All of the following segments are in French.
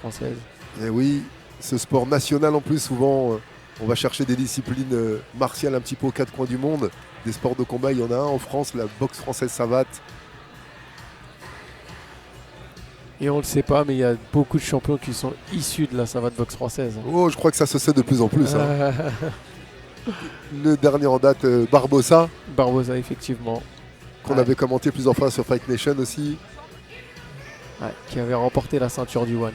française. Et oui, ce sport national en plus, souvent, on va chercher des disciplines martiales un petit peu aux quatre coins du monde. Des sports de combat, il y en a un en France, la boxe française savate. Et on ne le sait pas, mais il y a beaucoup de champions qui sont issus de la savate boxe française. Oh, je crois que ça se sait de plus en plus. Le dernier en date, Barbossa, Barbosa, effectivement. qu'on avait commenté plusieurs fois sur Fight Nation aussi. Ouais, qui avait remporté la ceinture du One.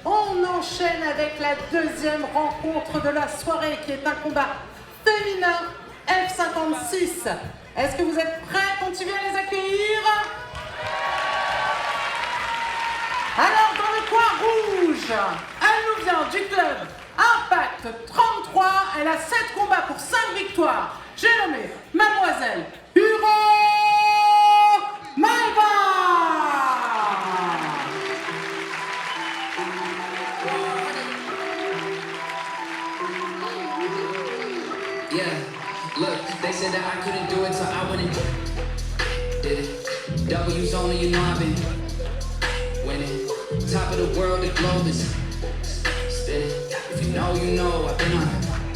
On enchaîne avec la deuxième rencontre de la soirée qui est un combat féminin F56. Est-ce que vous êtes prêts? Continuez à les accueillir. Alors dans le coin rouge, elle nous vient du club Impact 33. Elle a 7 combats pour 5 victoires. J'ai nommé Mademoiselle Huro Maeva. Yeah, look, they said that I couldn't do it, so I went and did it. W's only, you know I've been winning. Top of the world, the globe is spinning. If you know, I've been on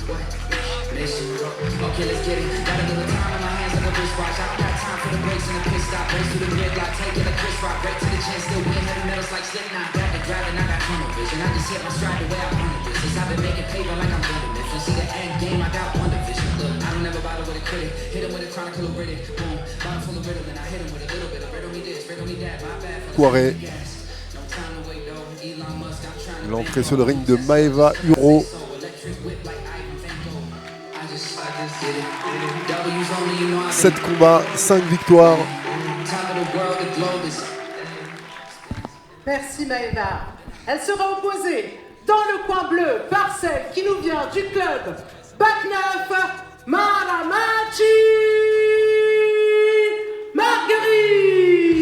what mission? Okay, let's get it. Got a little time in my hands like a wristwatch. I don't got time for the breaks and the pit stop. Race through the grid like taking a Chris Rock. Break to the chin, still win heavy metals like Slipknot. Grab and grab and I got tunnel vision. I just hit my stride the way I want it. Since I've been making paper like I'm Wonder Vision. See the end game, I got one division. Look, I don't ever bother with a critic. Hit him with a chronicle of Riddick. Boom, bottom full of riddle, and I hit him with a little bit of riddle me this, riddle me that. My bad for Poiré. no time to wait though. Elon Musk, I'm trying to L'entrée sur le ring de Maeva Huro. electric whip like Ivan Vanko. I just did it. W's only, you know I've 7 combats, 5 victoires. top of the world, the globe is. Merci Maëva. Elle sera opposée dans le coin bleu par celle qui nous vient du club Bac 9, Maramachi Marguerite.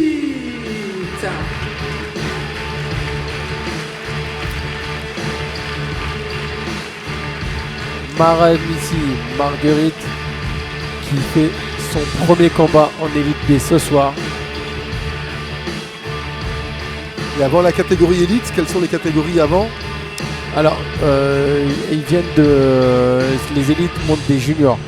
Maramiti Marguerite qui fait son premier combat en élite B ce soir. Et avant la catégorie élite, quelles sont les catégories avant? Alors, ils viennent de... Les élites montent des juniors.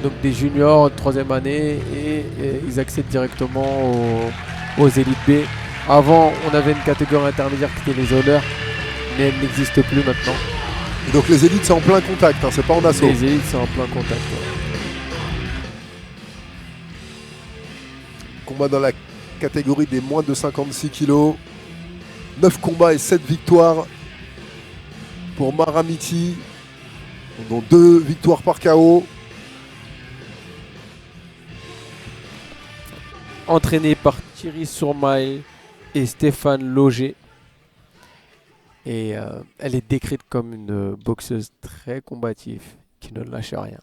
Donc des juniors, troisième année, et ils accèdent directement aux élites B. Avant, on avait une catégorie intermédiaire qui était les honneurs, mais elle n'existe plus maintenant. Et donc les élites, c'est en plein contact, hein, c'est pas en assaut. Les élites, c'est en plein contact. Ouais. Combat dans la catégorie des moins de 56 kilos. 9 combats et 7 victoires pour Maramiti, dont 2 victoires par KO. Entraînée par Thierry Sourmail et Stéphane Loger. Et elle est décrite comme une boxeuse très combative, qui ne lâche rien.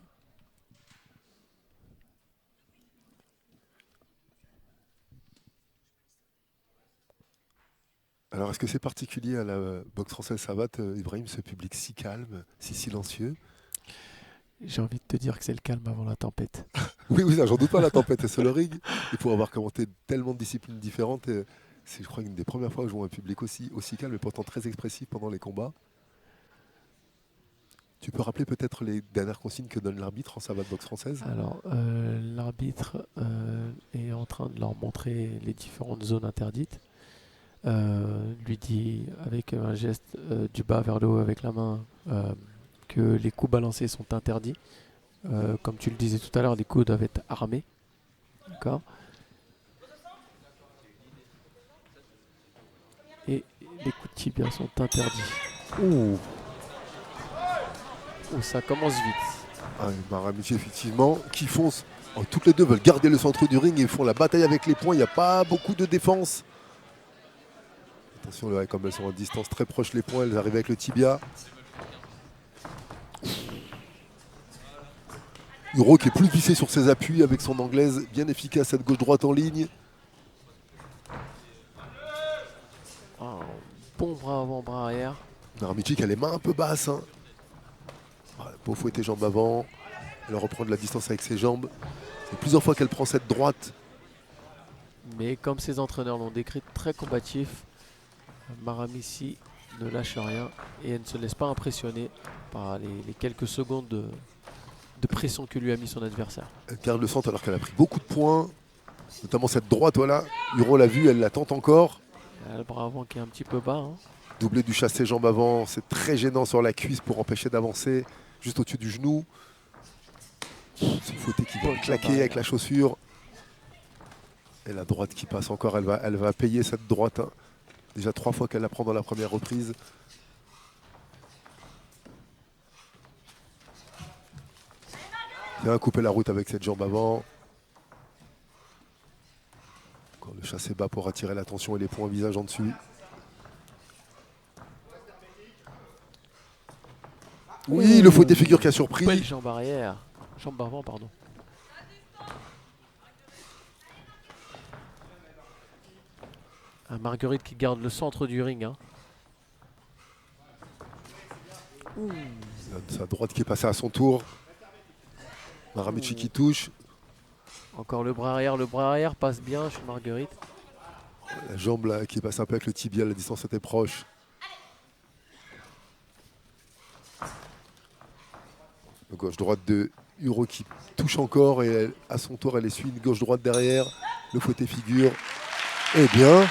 Alors est-ce que c'est particulier à la boxe française savate, Ibrahim, ce public si calme, si silencieux? J'ai envie de te dire que c'est le calme avant la tempête. Oui, oui, j'en doute pas, la tempête est sur le ring. Et pour avoir commenté tellement de disciplines différentes, c'est, je crois, une des premières fois que je vois un public aussi calme et pourtant très expressif pendant les combats. Tu peux rappeler peut-être les dernières consignes que donne l'arbitre en savate boxe française? Alors, l'arbitre est en train de leur montrer les différentes zones interdites. Lui dit avec un geste du bas vers le haut avec la main que les coups balancés sont interdits. Comme tu le disais tout à l'heure, les coups doivent être armés. D'accord. Et les coups de tibia sont interdits. Ouh, ça commence vite. Ah, Maramiti, effectivement, qui foncent. Oh, toutes les deux veulent garder le centre du ring et font la bataille avec les poings. Il n'y a pas beaucoup de défense. Attention, là, comme elles sont à distance très proche les poings, elles arrivent avec le tibia. Huro qui est plus vissé sur ses appuis avec son anglaise bien efficace, cette gauche-droite en ligne. Oh, bon bras avant, bras arrière. Maramiti qui a les mains un peu basses. Hein. Pour fouetter jambes avant. Elle reprend de la distance avec ses jambes. C'est plusieurs fois qu'elle prend cette droite Mais comme ses entraîneurs l'ont décrit très combatif, Maramissi ne lâche rien et elle ne se laisse pas impressionner par les quelques secondes de pression que lui a mis son adversaire. Elle garde le centre alors qu'elle a pris beaucoup de points, notamment cette droite, voilà. Huro l'a vue, elle la tente encore. Elle a le bras avant qui est un petit peu bas. Hein. Doublé du chassé jambe avant, c'est très gênant sur la cuisse pour empêcher d'avancer, juste au-dessus du genou. C'est Fouetté qui va claquer avec la chaussure. Et la droite qui passe encore, elle va payer cette droite. Hein. Déjà 3 fois qu'elle la prend dans la première reprise. Bien couper la route avec cette jambe avant. Encore le chassé bas pour attirer l'attention et les points visage en dessus. Oui, le fouetté figure qui a surpris. Belle jambe arrière. Jambe avant, pardon. Marguerite qui garde le centre du ring. Hein. Sa droite qui est passée à son tour. Maramichi qui touche. Encore le bras arrière passe bien chez Marguerite. La jambe là, qui passe un peu avec le tibia, la distance était proche. Gauche-droite de Huro qui touche encore et à son tour elle essuie une gauche-droite derrière. Le fouetté figure. Eh bien. Ils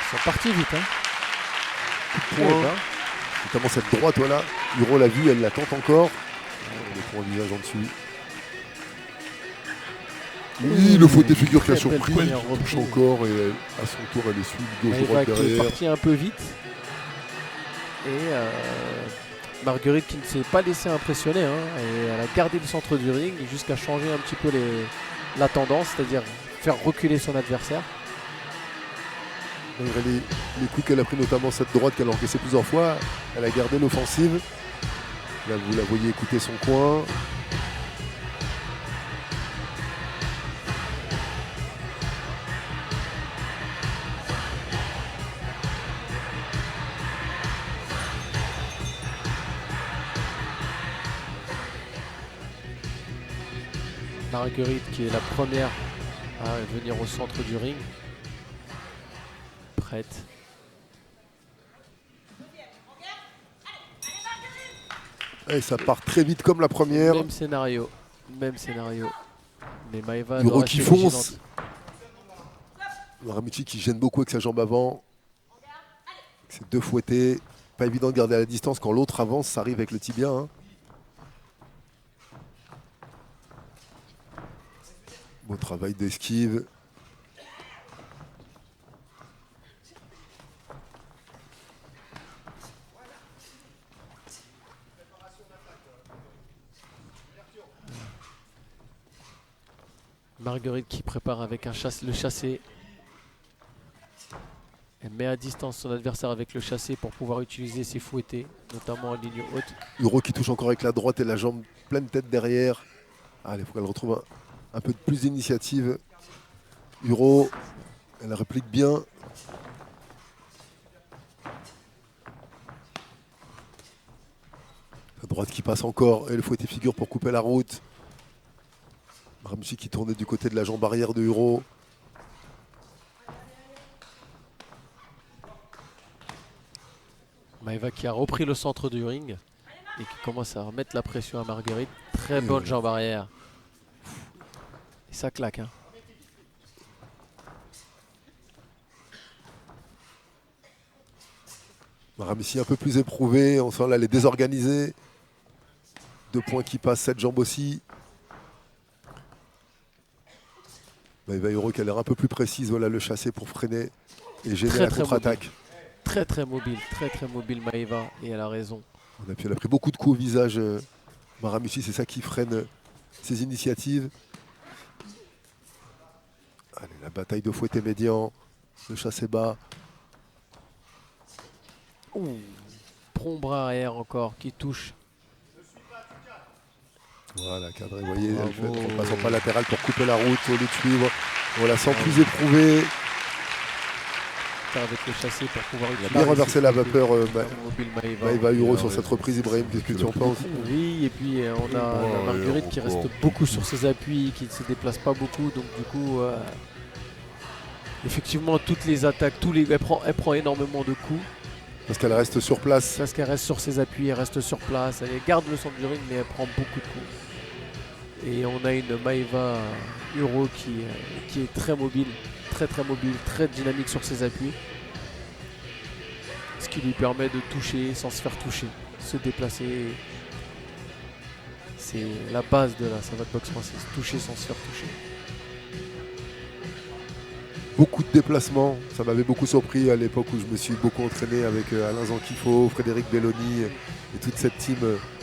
sont partis vite. Hein. Point. Notamment cette droite, voilà. Huro l'a vue, elle la tente encore. Le point visage en dessus. Oui, le fouetté figure qui a surpris. Elle touche encore et à son tour elle essuie une gauche-droite derrière. Qui est parti un peu vite. Et Marguerite qui ne s'est pas laissée impressionner. Hein, et elle a gardé le centre du ring jusqu'à changer un petit peu la tendance, c'est-à-dire faire reculer son adversaire. Malgré les coups qu'elle a pris, notamment cette droite qu'elle a encaissée plusieurs fois, elle a gardé l'offensive. Là, vous la voyez écouter son coin. Marguerite qui est la première à venir au centre du ring. Prête. Et ça part très vite comme la première. Même scénario. Mais Maeva Huro qui fonce. Maramichi qui gêne beaucoup avec sa jambe avant. C'est deux fouettés. Pas évident de garder à la distance quand l'autre avance, ça arrive avec le tibia. Hein. Beau travail d'esquive. Marguerite qui prépare avec le chassé. Elle met à distance son adversaire avec le chassé pour pouvoir utiliser ses fouettés, notamment en ligne haute. Huro qui touche encore avec la droite et la jambe pleine tête derrière. Allez, il faut qu'elle retrouve un peu plus d'initiative. Huro, elle réplique bien. La droite qui passe encore et le fouetté figure pour couper la route. Maramichi qui tournait du côté de la jambe arrière de Huro. Maeva qui a repris le centre du ring et qui commence à remettre la pression à Marguerite. Très bonne jambe arrière. Et ça claque. Hein. Maramichi un peu plus éprouvé. On sent là les désorganisés. 2 points qui passent, cette jambe aussi. Maeva Huro qui a l'air un peu plus précise. Voilà le chassé pour freiner et gêner la contre-attaque. Très mobile Maeva et elle a raison. Elle a pris beaucoup de coups au visage. Maramichi, c'est ça qui freine ses initiatives. Allez, la bataille de fouetté médian. Le chassé bas. Prompt bras arrière encore qui touche. Voilà, cadré, vous voyez, elle fait en passant pas latéral pour couper la route au lieu de suivre. On la sent plus éprouvée. caractère avec le chassé pour pouvoir Il a bien renversé la vapeur mobile Maïva Huro sur cette reprise. Ibrahim, qu'est-ce que tu en penses? Oui, et puis on a Marguerite qui reste beaucoup sur ses appuis, qui ne se déplace pas beaucoup, donc du coup, effectivement, toutes les attaques, elle prend énormément de coups. Parce qu'elle reste sur place. Parce qu'elle reste sur ses appuis, elle reste sur place, elle garde le centre du ring, mais elle prend beaucoup de coups. Et on a une Maïva Huro qui est très mobile, très mobile, très dynamique sur ses appuis. Ce qui lui permet de toucher sans se faire toucher, se déplacer. C'est la base de la savate boxe française, toucher sans se faire toucher. Beaucoup de déplacements, ça m'avait beaucoup surpris à l'époque où je me suis beaucoup entraîné avec Alain Zankifo, Frédéric Belloni et toute cette team.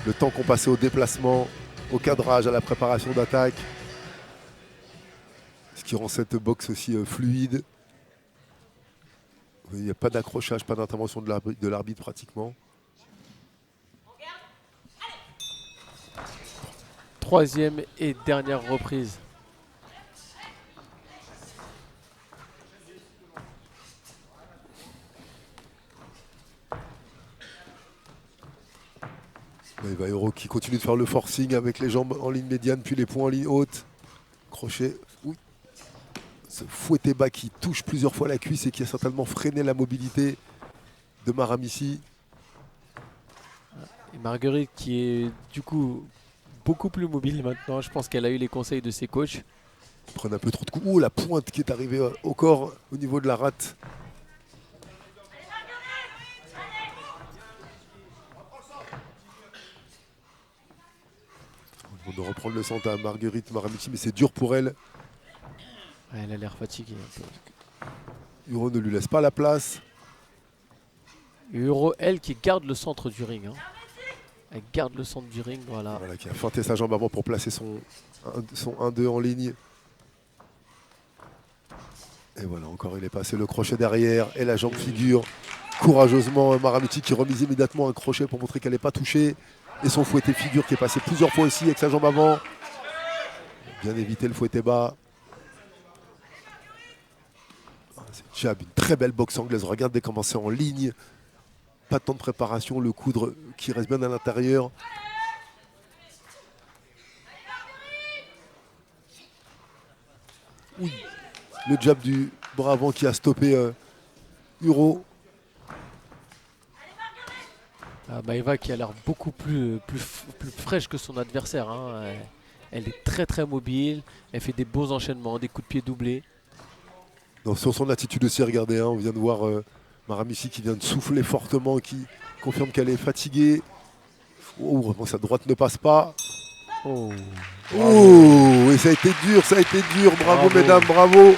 Le temps qu'on passait au déplacement, au cadrage, à la préparation d'attaque. Ce qui rend cette boxe aussi fluide. Il n'y a pas d'accrochage, pas d'intervention de l'arbitre pratiquement. Troisième et dernière reprise. Maïva Huro qui continue de faire le forcing avec les jambes en ligne médiane, puis les poings en ligne haute. Crochet. Oui. Ce fouetté bas qui touche plusieurs fois la cuisse et qui a certainement freiné la mobilité de Maramissi. Et Marguerite qui est du coup beaucoup plus mobile maintenant. Je pense qu'elle a eu les conseils de ses coachs. Prennent un peu trop de coups. Oh, la pointe qui est arrivée au corps au niveau de la rate. On doit reprendre le centre à Marguerite Maramissi, mais c'est dur pour elle. Ouais, elle a l'air fatiguée un peu. Huro ne lui laisse pas la place. Huro, elle qui garde le centre du ring. Hein. Elle garde le centre du ring, voilà. Voilà, qui a feinté sa jambe avant pour placer son 1-2 en ligne. Et voilà, encore il est passé le crochet derrière et la jambe figure. Courageusement, Maramissi qui remise immédiatement un crochet pour montrer qu'elle n'est pas touchée. Et son fouetté figure qui est passé plusieurs fois aussi avec sa jambe avant. Bien éviter le fouetté bas. C'est jab, une très belle boxe anglaise. Regardez comment c'est en ligne. Pas de temps de préparation, le coudre qui reste bien à l'intérieur. Oui, le jab du bras avant qui a stoppé Huro. Maïva qui a l'air beaucoup plus fraîche que son adversaire. Hein. Elle est très mobile, elle fait des beaux enchaînements, des coups de pied doublés. Non, sur son attitude aussi, regardez, hein, on vient de voir Maramissi qui vient de souffler fortement, qui confirme qu'elle est fatiguée. Oh, vraiment, sa droite ne passe pas. Oh, oh, et ça a été dur, bravo. Mesdames, bravo.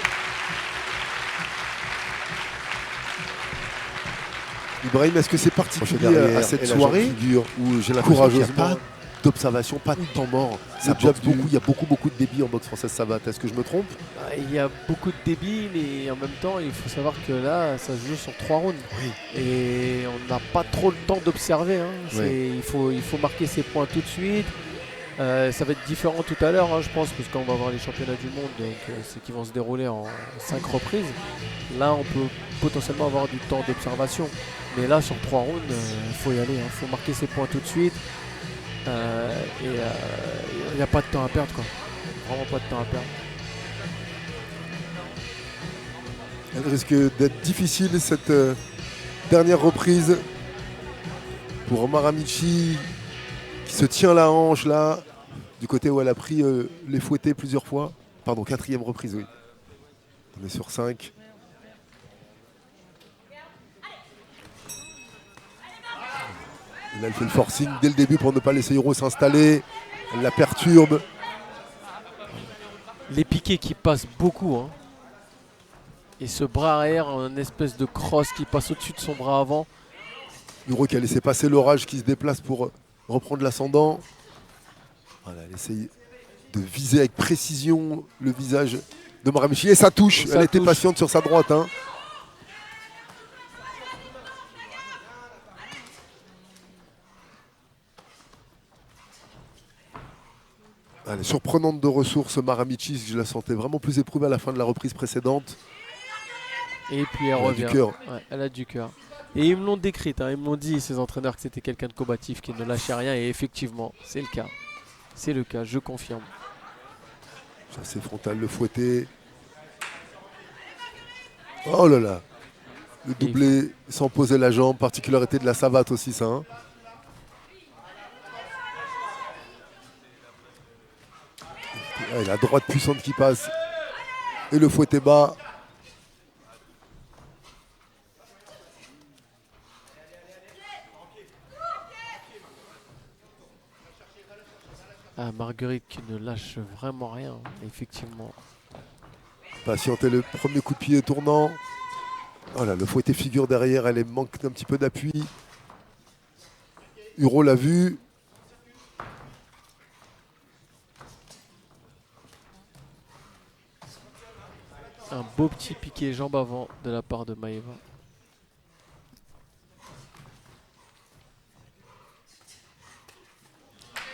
Ibrahim, est-ce que c'est particulier à cette soirée où j'ai l'impression qu'il n'y a pas d'observation, pas de temps mort? Ça boxe beaucoup, il y a beaucoup de débit en boxe française savate. Est-ce que je me trompe? Il y a beaucoup de débit, mais en même temps, il faut savoir que là, ça se joue sur 3 rounds. Oui. Et on n'a pas trop le temps d'observer. Hein. Oui. Il faut marquer ses points tout de suite. Ça va être différent tout à l'heure, hein, je pense, parce qu'on va avoir les championnats du monde, donc c'est qui vont se dérouler en 5 reprises. Là, on peut potentiellement avoir du temps d'observation. Mais là, sur 3 rounds, il faut y aller. Il faut marquer ses points tout de suite. Il n'y a pas de temps à perdre, quoi. Vraiment pas de temps à perdre. Elle risque d'être difficile cette dernière reprise pour Maramissi qui se tient la hanche là, du côté où elle a pris les fouettés plusieurs fois. Pardon, 4e reprise, oui. On est sur 5. Et là, elle fait le forcing dès le début pour ne pas laisser Huro s'installer. Elle la perturbe. Les piquets qui passent beaucoup. Hein. Et ce bras arrière, un espèce de crosse qui passe au-dessus de son bras avant. Huro qui a laissé passer l'orage, qui se déplace pour reprendre l'ascendant. Voilà, elle essaye de viser avec précision le visage de Maramissi. Et ça touche. Elle était patiente sur sa droite. Hein. Elle est surprenante de ressources, Maramissi. Je la sentais vraiment plus éprouvée à la fin de la reprise précédente. Et puis elle Elle a revient. du cœur. Ouais, elle a du cœur. Et ils me l'ont décrite, hein, ils me l'ont dit, ces entraîneurs, que c'était quelqu'un de combatif, qui ne lâchait rien. Et effectivement, c'est le cas. C'est le cas, je confirme. Chassé frontal, le fouetté. Oh là là. Le doublé sans poser la jambe, particularité de la savate aussi ça. Hein. Et la droite puissante qui passe. Et le fouetté bas. Ah, Marguerite qui ne lâche vraiment rien, effectivement. Patienter le premier coup de pied tournant. Oh là, le fouetté figure derrière, elle manque d'un petit peu d'appui. Huro l'a vu. Un beau petit piqué jambe avant de la part de Maeva.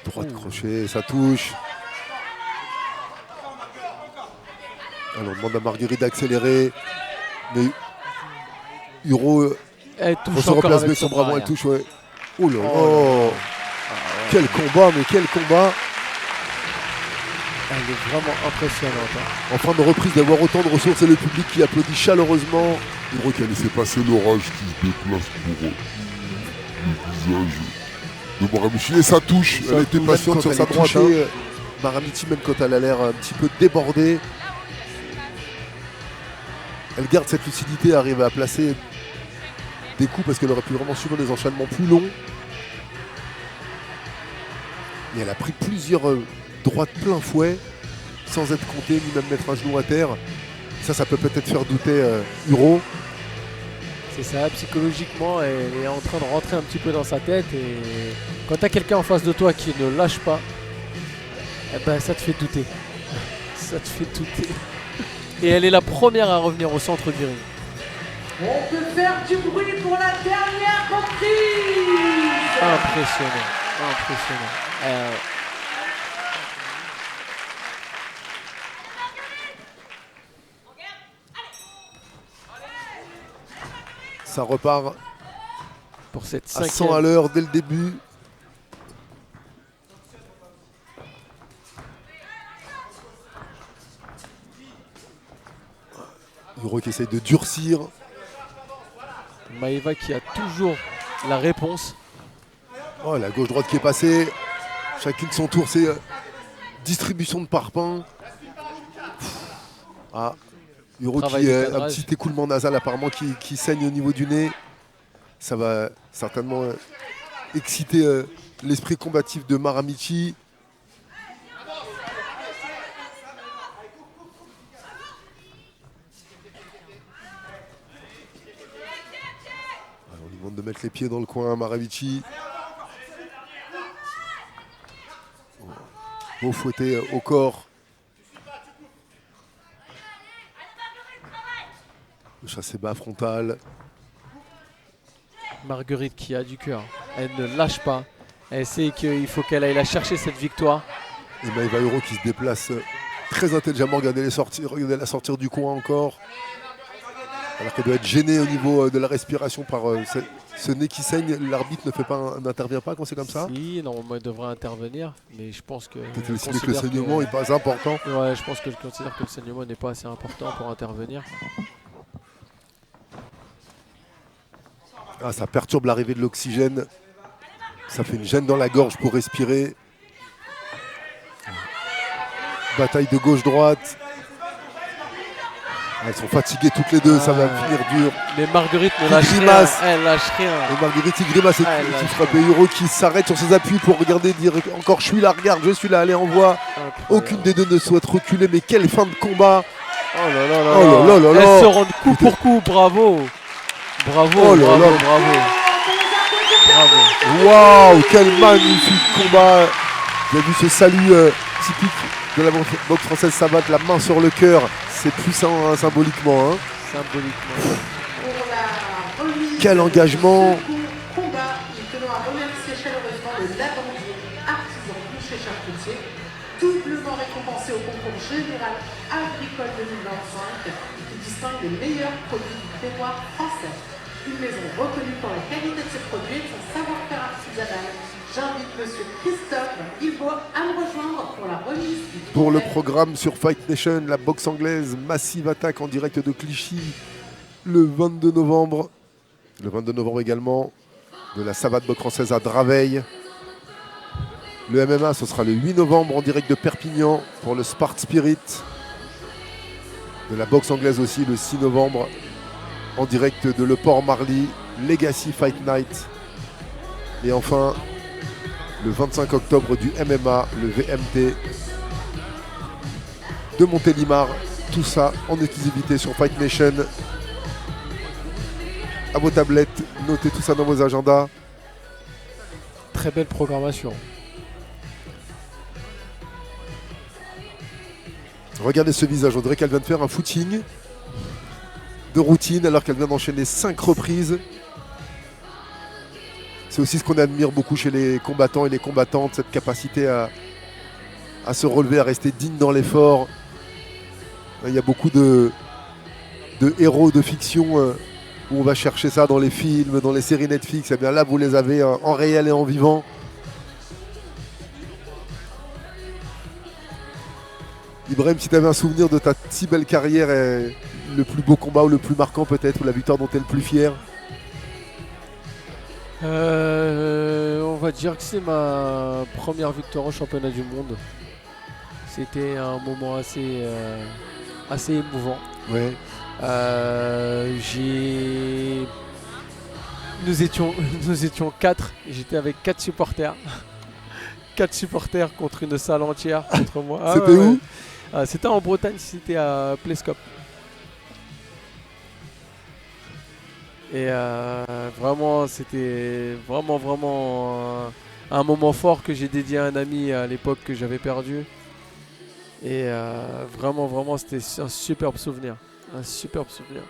Droite crochet, ça touche. Alors on demande à Marguerite d'accélérer. Mais Huro Elle touche se encore replace avec avec son bras avant, elle arrière. touche, ouais. Oh là là. Oh Quel combat, mais quel combat. Elle est vraiment impressionnante. Hein. En fin de reprise d'avoir autant de ressources et le public qui applaudit chaleureusement. Huro qui a laissé passer l'orage qui se déplace pour le visage de Maramichi. Et ça touche, elle était Même patiente quand sur elle sa est droite. touchée, Maramichi, même quand elle a l'air un petit peu débordée, elle garde cette lucidité, arrive à placer des coups parce qu'elle aurait pu vraiment suivre des enchaînements plus longs. Et elle a pris plusieurs droites plein fouet sans être comptée ni même mettre un genou à terre. Ça peut peut-être faire douter Huro. C'est ça, psychologiquement, elle est en train de rentrer un petit peu dans sa tête. Et quand tu as quelqu'un en face de toi qui ne lâche pas, eh ben, ça te fait douter. Ça te fait douter. Et elle est la première à revenir au centre du ring. On peut faire du bruit pour la dernière reprise. Impressionnant. Impressionnant. Ça repart Pour cette à 100 à cinquième. l'heure dès le début. Huro qui essaye de durcir. Maeva qui a toujours la réponse. Oh, la gauche-droite qui est passée. Chacune son tour, c'est distribution de parpaings. Ah, Huro Travail qui de a un cadrage. petit écoulement nasal apparemment qui saigne au niveau du nez. Ça va certainement exciter l'esprit combatif de Maramichi. Alors, on lui demande de mettre les pieds dans le coin, Maramichi. Beau fouetté au corps. Le chassé bas frontal. Marguerite qui a du cœur. Elle ne lâche pas. Elle sait qu'il faut qu'elle aille la chercher cette victoire. Et Maeva Huro qui se déplace très intelligemment. Regardez la sortir du coin encore. Alors qu'elle doit être gênée au niveau de la respiration par ce nez qui saigne. L'arbitre n'intervient pas quand c'est comme ça. Si, normalement elle devrait intervenir. Mais je pense que. Peut-être je estimer que le considère saignement n'est pas important. Ouais, je pense que je considère que le saignement n'est pas assez important pour intervenir. Ah, ça perturbe l'arrivée de l'oxygène. Ça fait une gêne dans la gorge pour respirer. Bataille de gauche-droite. Elles sont fatiguées toutes les deux, ça va finir dur. Mais Marguerite ne Qui lâche rien. grimace. Elle lâche rien. Et Marguerite qui grimace et Ah, elle qui lâche frappe rien. Huro qui s'arrête sur ses appuis pour regarder, dire encore je suis là, regarde, je suis là, allez envoie. Incroyable. Aucune des deux ne souhaite reculer, mais quelle fin de combat. Oh là là là Oh là là là là. Elles se rendent coup pour coup, bravo. Bravo, Oh là bravo, là. bravo. Bravo. Waouh, quel magnifique combat. Vous avez vu ce salut typique de la boxe française savate, la main sur le cœur. C'est puissant hein, symboliquement. Hein. Symboliquement. Pour la remise Quel engagement. de ce combat, nous tenons à remercier chaleureusement le Lavandier artisan boucher charcutier, doublement récompensé au concours général agricole 2025, qui distingue les meilleurs produits du terroir français. Une maison reconnue pour la qualité de ses produits et de son savoir-faire artisanal. J'invite monsieur Christophe Guilbault à me rejoindre pour la remise du Pour le trophée. programme sur Fight Nation, la boxe anglaise, Massive Attack en direct de Clichy le 22 novembre. Le 22 novembre également, de la Savate Boxe française à Draveil. Le MMA, ce sera le 8 novembre en direct de Perpignan pour le Spart Spirit. De la boxe anglaise aussi le 6 novembre en direct de Le Port Marly, Legacy Fight Night. Et enfin, le 25 octobre du MMA, le VMT de Montélimar. Tout ça en exclusivité sur Fight Nation. À vos tablettes, notez tout ça dans vos agendas. Très belle programmation. Regardez ce visage, on dirait qu'elle vient de faire un footing de routine alors qu'elle vient d'enchaîner 5 reprises. C'est aussi ce qu'on admire beaucoup chez les combattants et les combattantes, cette capacité à se relever, à rester digne dans l'effort. Il y a beaucoup de héros de fiction où on va chercher ça dans les films, dans les séries Netflix. Et bien là, vous les avez en réel et en vivant. Ibrahim, si tu avais un souvenir de ta si belle carrière, et le plus beau combat ou le plus marquant peut-être, ou la victoire dont tu es le plus fier? On va dire que c'est ma première victoire au championnat du monde. C'était un moment assez émouvant. Ouais. Nous étions 4. J'étais avec 4 supporters. 4 supporters contre une salle entière contre moi. C'était où? C'était en Bretagne, c'était à Plescop. Et vraiment, c'était vraiment un moment fort que j'ai dédié à un ami à l'époque que j'avais perdu. Et vraiment, c'était un superbe souvenir. Un superbe souvenir.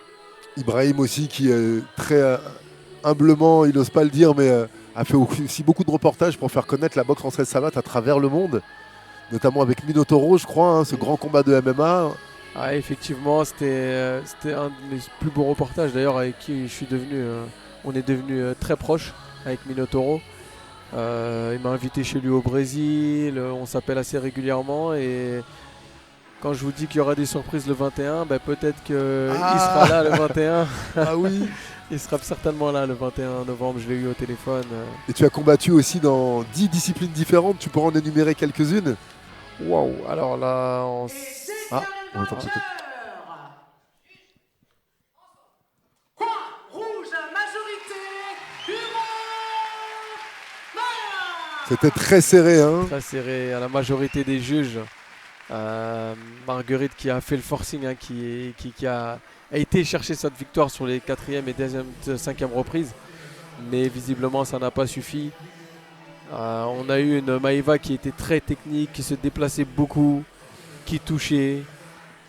Ibrahim aussi qui très humblement, il n'ose pas le dire, mais a fait aussi beaucoup de reportages pour faire connaître la boxe française savate à travers le monde, notamment avec Minotauro, je crois, ce grand combat de MMA. Ah, effectivement, c'était un de mes plus beaux reportages d'ailleurs avec qui je suis devenu, on est devenu très proches avec Minotauro. Il m'a invité chez lui au Brésil, on s'appelle assez régulièrement et quand je vous dis qu'il y aura des surprises le 21, peut-être qu'il sera là le 21. Ah oui. Il sera certainement là le 21 novembre, je l'ai eu au téléphone. Et tu as combattu aussi dans 10 disciplines différentes, tu pourras en énumérer quelques-unes? Waouh, alors là, on attend peut-être. Coin rouge, majorité, Hugo Maillard. C'était très serré, hein. très serré à la majorité des juges. Marguerite qui a fait le forcing, hein, qui a été chercher cette victoire sur les 4e et 5e reprises, mais visiblement ça n'a pas suffi. On a eu une Maïva qui était très technique, qui se déplaçait beaucoup, qui touchait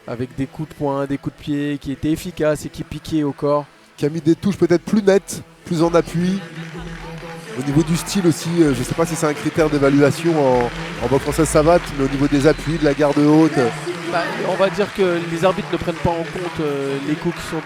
avec des coups de poing, des coups de pied, qui était efficace et qui piquait au corps. Qui a mis des touches peut-être plus nettes, plus en appui. Au niveau du style aussi, je ne sais pas si c'est un critère d'évaluation en boxe française savate, mais au niveau des appuis, de la garde haute. On va dire que les arbitres ne prennent pas en compte les coups qui sont